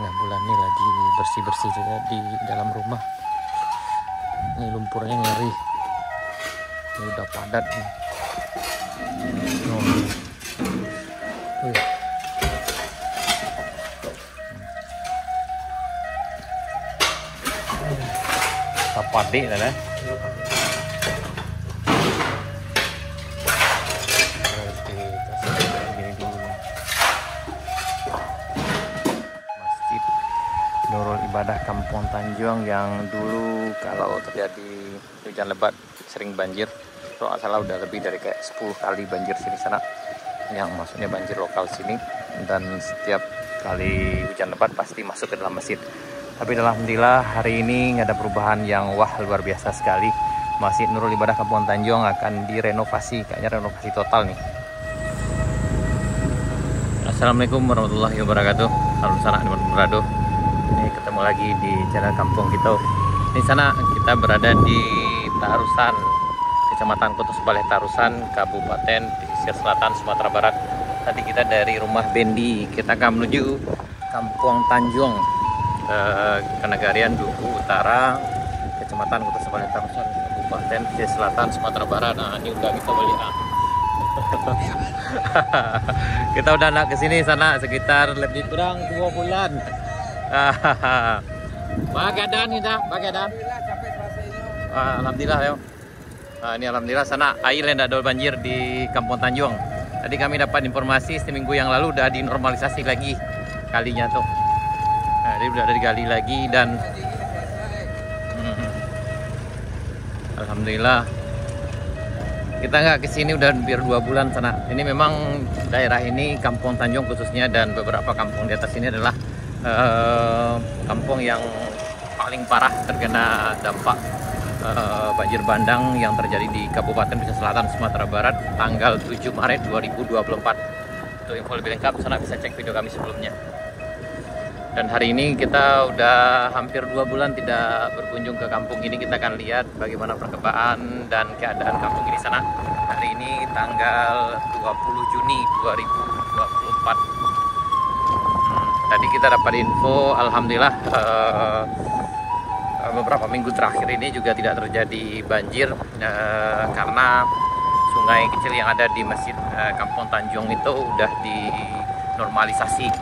setengah bulan nih lagi bersih-bersih juga di dalam rumah. Ini lumpurnya ngeri. Ini udah padat nih. Padi lah ya. Masjid Nurul Ibadah Kampung Tanjuang yang dulu kalau terjadi hujan lebat sering banjir. Kalau salah udah lebih dari kayak 10 kali banjir sini sana. Yang maksudnya banjir lokal sini, dan setiap kali hujan lebat pasti masuk ke dalam masjid. Tapi alhamdulillah hari ini nggak ada perubahan yang wah luar biasa sekali. Masjid Nurul Ibadah Kampung Tanjuang akan direnovasi, kayaknya renovasi total nih. Assalamualaikum warahmatullahi wabarakatuh. Salam sana di Manado. Ini ketemu lagi di channel Kampung kita. Di sana kita berada di Tarusan, Kecamatan Kutus Baleh Tarusan, Kabupaten Pesisir Selatan, Sumatera Barat. Tadi kita dari rumah Bendi, kita akan menuju Kampung Tanjuang, Kenegarian Duku Utara, Kecamatan Kutus Baleh Tarusan, Kabupaten Pesisir Selatan, Sumatera Barat. Nah, ini udah kita beli. Kita udah nak kesini sana sekitar lebih kurang 2 bulan. Bagadan nih dah, bagadan. Alhamdulillah ya. Ini alhamdulillah sana air yang tidak ada banjir di Kampung Tanjuang. Tadi kami dapat informasi seminggu yang lalu udah dinormalisasi lagi kalinya tuh. Nah, jadi udah digali lagi dan alhamdulillah kita nggak kesini udah hampir 2 bulan sana. Ini memang daerah ini Kampung Tanjuang khususnya dan beberapa kampung di atas ini adalah kampung yang paling parah terkena dampak banjir bandang yang terjadi di Kabupaten Pesisir Selatan, Sumatera Barat tanggal 7 Maret 2024. Untuk info lebih lengkap sana bisa cek video kami sebelumnya. Dan hari ini kita udah hampir 2 bulan tidak berkunjung ke kampung ini. Kita akan lihat bagaimana perkembangan dan keadaan kampung ini sana. Hari ini tanggal 20 Juni 2024. Tadi kita dapat info, alhamdulillah beberapa minggu terakhir ini juga tidak terjadi banjir karena sungai kecil yang ada di Masjid Kampung Tanjuang itu udah dinormalisasi.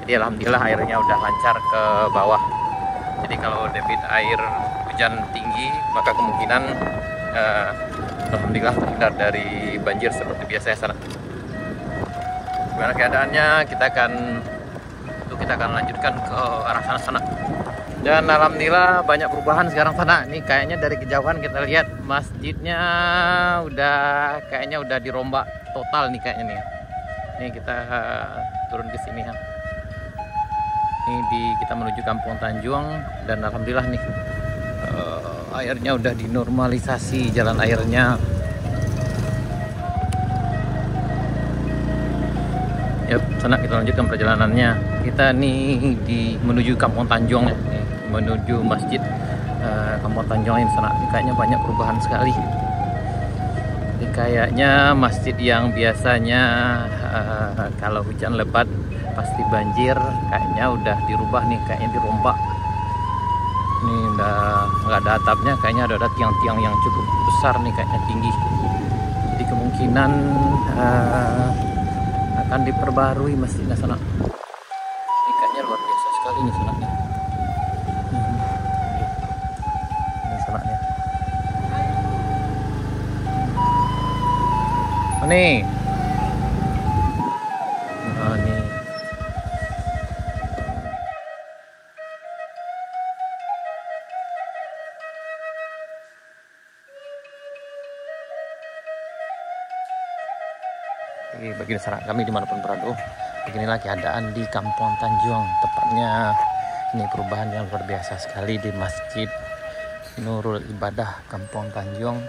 Jadi alhamdulillah airnya udah lancar ke bawah. Jadi kalau debit air hujan tinggi maka kemungkinan alhamdulillah terhindar dari banjir seperti biasa ya sana. Gimana keadaannya kita akan lanjutkan ke arah sana. Dan alhamdulillah banyak perubahan sekarang sana. Ini kayaknya dari kejauhan kita lihat masjidnya kayaknya udah dirombak total nih kayaknya nih. Ini kita turun ke sini ya. Ini kita menuju Kampung Tanjuang dan alhamdulillah nih airnya udah dinormalisasi, jalan airnya. Yuk, sana kita lanjutkan perjalanannya. Kita nih menuju Kampung Tanjuang ya, nih, menuju Masjid Kampung Tanjuang ini sana. Ini kayaknya banyak perubahan sekali. Ini kayaknya masjid yang biasanya kalau hujan lebat pasti banjir, kayaknya udah dirubah nih, kayaknya dirombak. Ini udah nggak ada atapnya, kayaknya ada tiang-tiang yang cukup besar nih, kayaknya tinggi. Jadi kemungkinan akan diperbarui masjidnya sana. Ini kayaknya luar biasa sekali nih sananya. Ini sananya. Nih. Nah, nih. Bagi masyarakat kami dimanapun berada, beginilah keadaan di Kampung Tanjuang. Tepatnya ini perubahan yang luar biasa sekali di Masjid Nurul Ibadah Kampung Tanjuang,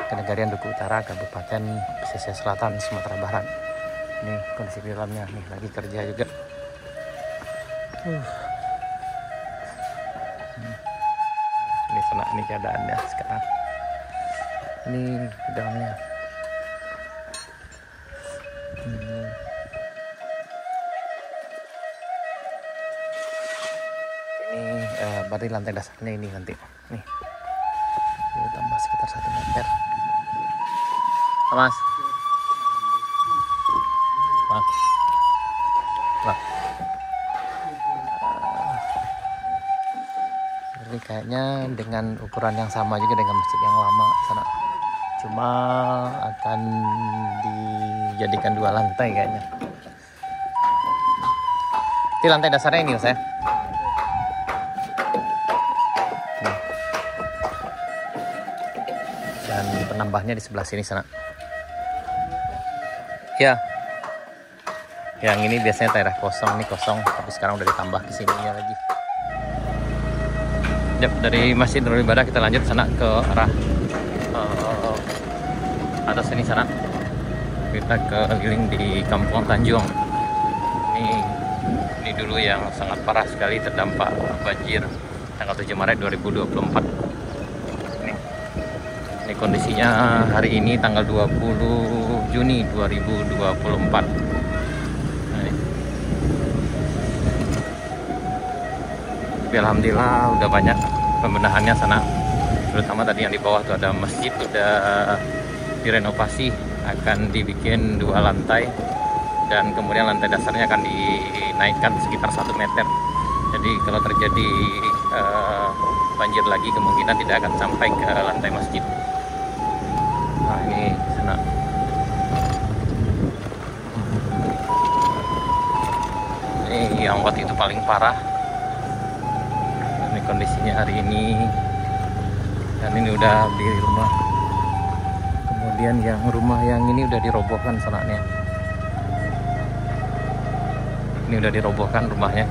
Kenegarian Duku Utara, Kabupaten Pesisir Selatan, Sumatera Barat. Ini kondisi di dalamnya nih, lagi kerja juga. Ini sana, ini keadaannya sekarang. Ini di dalamnya. berarti lantai dasarnya ini nanti nih tambah sekitar 1 meter. Mas, ini kayaknya dengan ukuran yang sama juga dengan masjid yang lama sana, cuma akan dijadikan 2 lantai kayaknya. Di lantai dasarnya ini saya. Dan penambahnya di sebelah sini sana. Ya. Yang ini biasanya daerah kosong, ini kosong, tapi sekarang udah ditambah ke sini lagi. Dari Masjid Nurul Ibadah kita lanjut sana ke arah atas sini sana. Kita keliling di Kampung Tanjuang. Ini dulu yang sangat parah sekali terdampak banjir tanggal 7 Maret 2024. Ini kondisinya hari ini tanggal 20 Juni 2024. Tapi alhamdulillah udah banyak pembenahannya sana, terutama tadi yang di bawah tuh ada masjid udah direnovasi, akan dibikin 2 lantai dan kemudian lantai dasarnya akan dinaikkan sekitar 1 meter. Jadi kalau terjadi banjir lagi kemungkinan tidak akan sampai ke lantai masjid. Nah ini sana. Ini yang waktu itu paling parah. Ini kondisinya hari ini, dan ini udah di rumah. Kemudian yang rumah yang ini udah dirobohkan sananya. Ini udah dirobohkan rumahnya.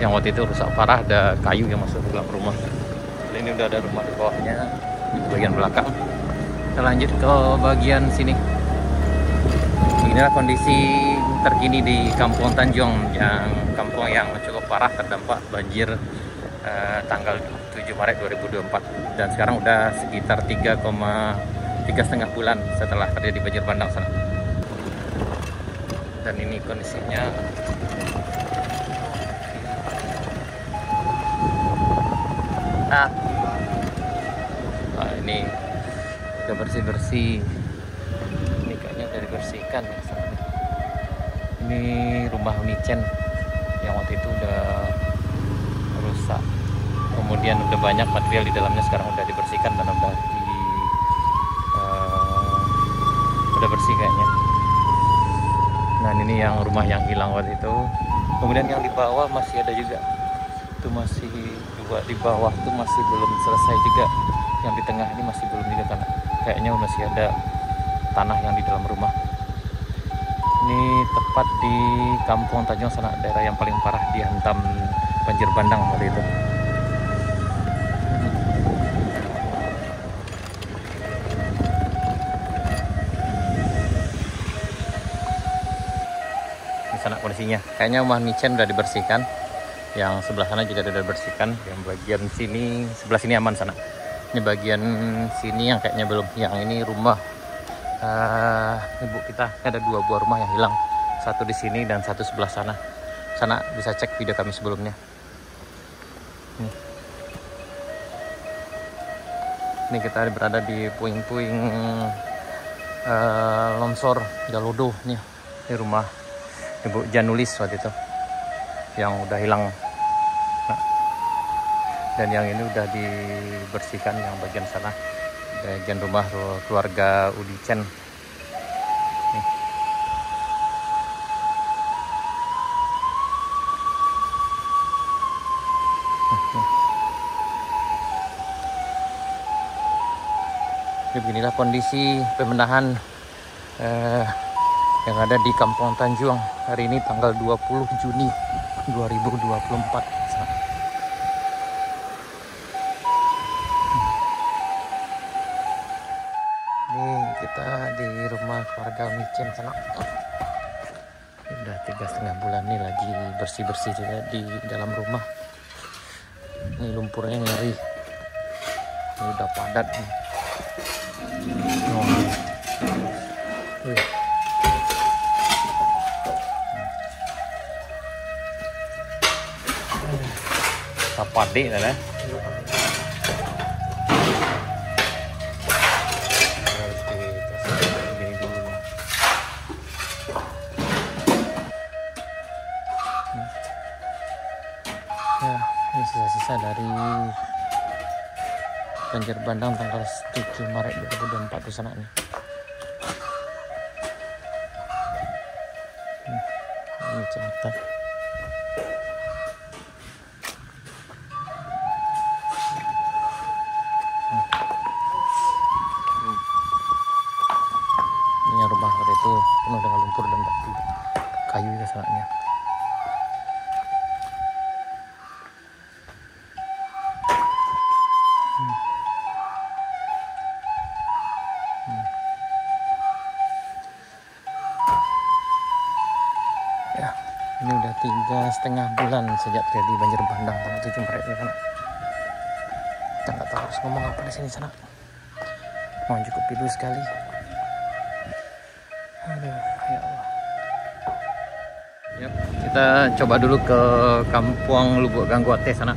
Yang waktu itu rusak parah, ada kayu yang masuk ke dalam rumah. Dan ini udah ada rumah di bawahnya, di bagian belakang. Kita lanjut ke bagian sini. Inilah kondisi terkini di Kampung Tanjuang, yang kampung yang cukup parah terdampak banjir tanggal 7 Maret 2024, dan sekarang udah sekitar 3,5 bulan setelah terjadi banjir bandang sana. Dan ini kondisinya ini udah bersih-bersih. Ini kayaknya udah dibersihkan ya. Ini rumah Unicen yang waktu itu udah rusak, kemudian udah banyak material di dalamnya, sekarang udah dibersihkan dan udah bersih kayaknya. Nah ini yang rumah yang hilang waktu itu. Kemudian yang di bawah masih ada juga, itu masih 2 di bawah tuh masih belum selesai juga. Yang di tengah ini masih belum juga, karena kayaknya masih ada tanah yang di dalam rumah. Ini tepat di Kampung Tanjuang sana, daerah yang paling parah dihantam banjir bandang waktu itu. Di sana kondisinya, kayaknya rumah Micen udah dibersihkan. Yang sebelah sana juga sudah dibersihkan. Yang bagian sini, sebelah sini aman sana. Ini bagian sini yang kayaknya belum. Yang ini rumah ibu kita, ada 2 buah rumah yang hilang. Satu di sini dan satu sebelah sana. Sana bisa cek video kami sebelumnya. Ini kita berada di puing-puing longsor Galodo nih. Ini rumah Ibu Janulis waktu itu yang udah hilang. Dan yang ini udah dibersihkan, yang bagian sana, bagian rumah keluarga Udicen. Beginilah kondisi pembenahan yang ada di Kampung Tanjuang hari ini tanggal 20 Juni 2024. Kita di rumah keluarga Micen sana. Udah 3,5 bulan nih lagi bersih-bersih juga di dalam rumah. Ini lumpurnya ngeri. Ini udah padat nih. desa Pade lah. Ya, ini sisa-sisa dari banjir bandang tanggal 7 Maret 2024 di sana nih. Ini catatan. Ini rumah waktu itu penuh dengan lumpur dan batu kayu ke sananya. Ya, ini udah 3,5 bulan sejak terjadi banjir bandang tanggal 7 Maret ya sana. Kita nggak tahu harus ngomong apa di sini sana. Mohon cukup pilu sekali. Aduh, ya Allah. Yap, kita coba dulu ke Kampung Lubuk Ganggoate sana.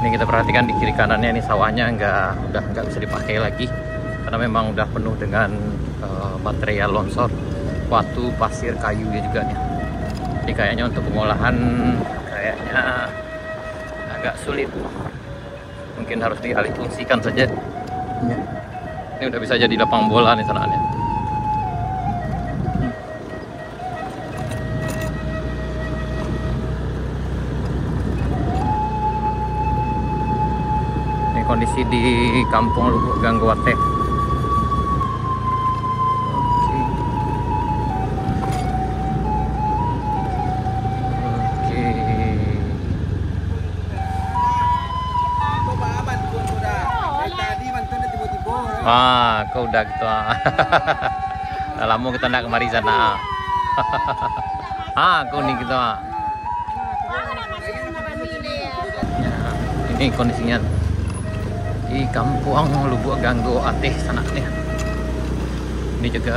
Ini kita perhatikan di kiri kanannya, ini sawahnya udah nggak bisa dipakai lagi karena memang udah penuh dengan material longsor, batu, pasir, kayu ya juga nih. Jadi kayaknya untuk pengolahan kayaknya agak sulit, mungkin harus dialihfungsikan saja. Ya. Ini udah bisa jadi lapang bola nih sanaannya. Kondisi di Kampung Lubuk Ganggoate. Ah, kau udah gitu. Dah lama kita nak kemari sana. Kau nih gitu. Ini kondisinya di Kampung Lubuk Ganggoate sana nih. Ini juga,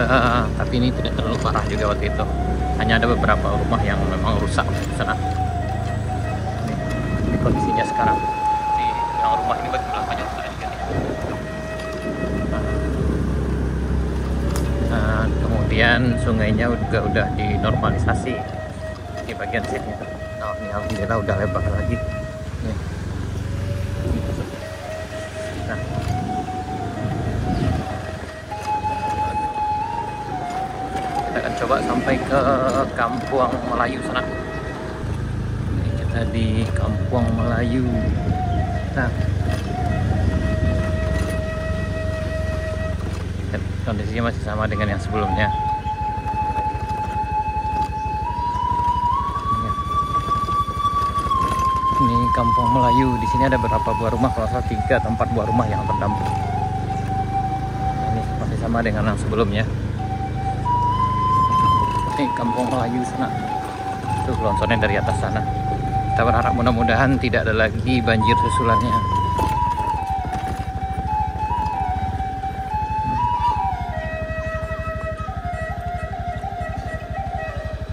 tapi ini tidak terlalu parah juga waktu itu. Hanya ada beberapa rumah yang memang rusak di sana. Ini kondisinya sekarang. Di rumah ini bagi belakangnya rusak juga nih. Nah, kemudian sungainya juga udah dinormalisasi di bagian sini. Nah, ini alhamdulillah udah lebar lagi. Nih. Nah, kita akan coba sampai ke Kampung Melayu sana. Ini kita di Kampung Melayu. Nah, kondisinya masih sama dengan yang sebelumnya. Ini Kampung Melayu. Di sini ada berapa buah rumah? Kalau salah 3 atau 4 buah rumah yang terdampak. Ini masih sama dengan yang sebelumnya. Ini Kampung Melayu sana. Itu longsornya dari atas sana. Kita berharap mudah-mudahan tidak ada lagi banjir susulannya.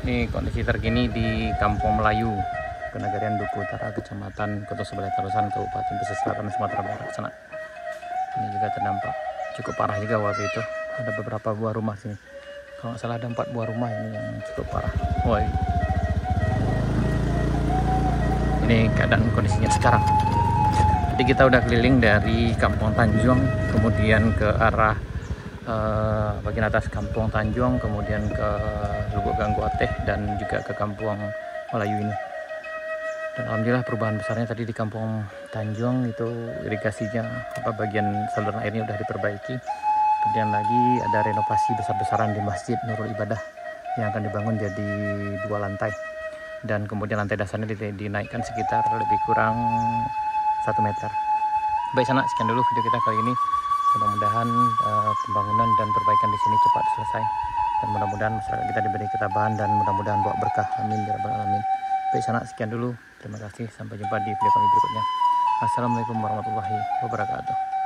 Ini kondisi terkini di Kampung Melayu, Kenagarian Duku Utara, Kecamatan Kota Sebelah Tarusan, Kabupaten Pesisir Selatan, Sumatera Barat sana. Ini juga terdampak cukup parah juga waktu itu. Ada beberapa buah rumah sini. Kalau nggak salah ada 4 buah rumah ini yang cukup parah. Woi. Ini keadaan kondisinya sekarang. Jadi kita udah keliling dari Kampung Tanjung, kemudian ke arah bagian atas Kampung Tanjung, kemudian ke Lubuk Ganggoate dan juga ke Kampung Melayu ini. Dan alhamdulillah perubahan besarnya tadi di Kampung Tanjung itu irigasinya bagian saluran airnya udah diperbaiki. Kemudian lagi ada renovasi besar-besaran di Masjid Nurul Ibadah yang akan dibangun jadi 2 lantai. Dan kemudian lantai dasarnya dinaikkan sekitar lebih kurang 1 meter. Baik sana, sekian dulu video kita kali ini. Mudah-mudahan pembangunan dan perbaikan di sini cepat selesai. Dan mudah-mudahan masyarakat kita diberi ketabahan dan mudah-mudahan bawa berkah. Amin ya rabbal alamin. Baik sana, sekian dulu. Terima kasih. Sampai jumpa di video kami berikutnya. Assalamualaikum warahmatullahi wabarakatuh.